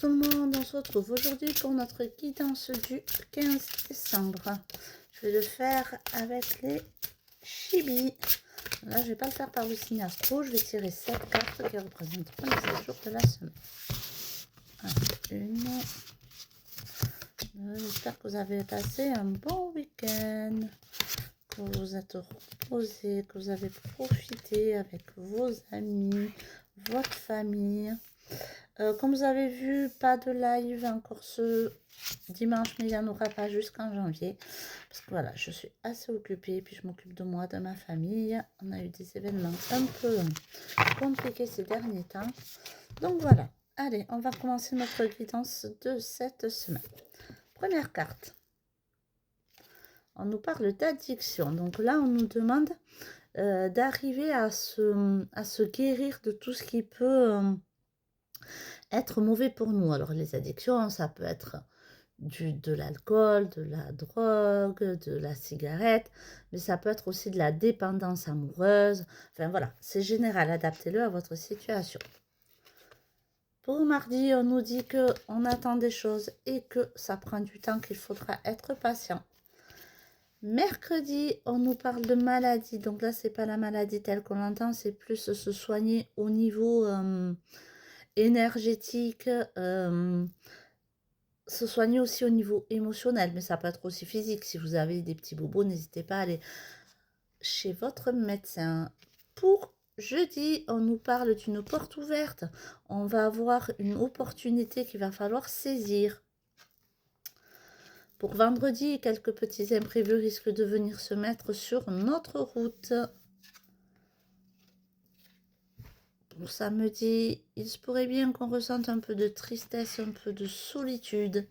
tout le monde, on se retrouve aujourd'hui pour notre guidance du 15 décembre. Je vais le faire avec les chibis. Là, je ne vais pas le faire par le signe astro. Je vais tirer 7 cartes qui représentent les 7 jours de la semaine. Une. J'espère que vous avez passé un bon week-end, que vous vous êtes reposé, que vous avez profité avec vos amis, votre famille. Comme vous avez vu, pas de live encore ce dimanche, mais il n'y en aura pas jusqu'en janvier. Parce que voilà, je suis assez occupée, puis je m'occupe de moi, de ma famille. On a eu des événements un peu compliqués ces derniers temps. Donc voilà, allez, on va commencer notre guidance de cette semaine. Première carte. On nous parle d'addiction. Donc là, on nous demande d'arriver à se guérir de tout ce qui peut être mauvais pour nous. Alors les addictions, ça peut être de l'alcool, de la drogue, de la cigarette, mais ça peut être aussi de la dépendance amoureuse. Enfin voilà, c'est général, adaptez-le à votre situation. Pour mardi, on nous dit qu'on attend des choses et que ça prend du temps, qu'il faudra être patient. Mercredi, on nous parle de maladie. Donc là, c'est pas la maladie telle qu'on l'entend, c'est plus se soigner au niveau énergétique, se soigner aussi au niveau émotionnel, mais ça peut être aussi physique. Si vous avez des petits bobos, n'hésitez pas à aller chez votre médecin. Pour jeudi, on nous parle d'une porte ouverte. On va avoir une opportunité qu'il va falloir saisir. Pour vendredi, quelques petits imprévus risquent de venir se mettre sur notre route. Pour samedi, il se pourrait bien qu'on ressente un peu de tristesse, un peu de solitude.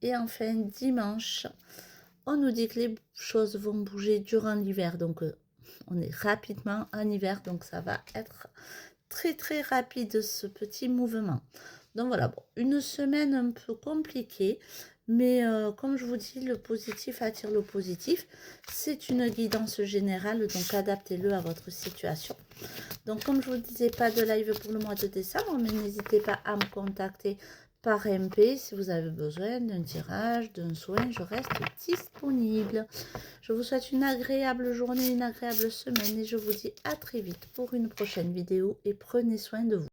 Et enfin, dimanche, on nous dit que les choses vont bouger durant l'hiver. Donc, on est rapidement en hiver. Donc, ça va être très, très rapide, ce petit mouvement. Donc, voilà, bon, une semaine un peu compliquée. Mais comme je vous dis, le positif attire le positif. C'est une guidance générale, donc adaptez-le à votre situation. Donc, comme je vous disais, pas de live pour le mois de décembre, mais n'hésitez pas à me contacter par MP si vous avez besoin d'un tirage, d'un soin, je reste disponible. Je vous souhaite une agréable journée, une agréable semaine et je vous dis à très vite pour une prochaine vidéo et prenez soin de vous.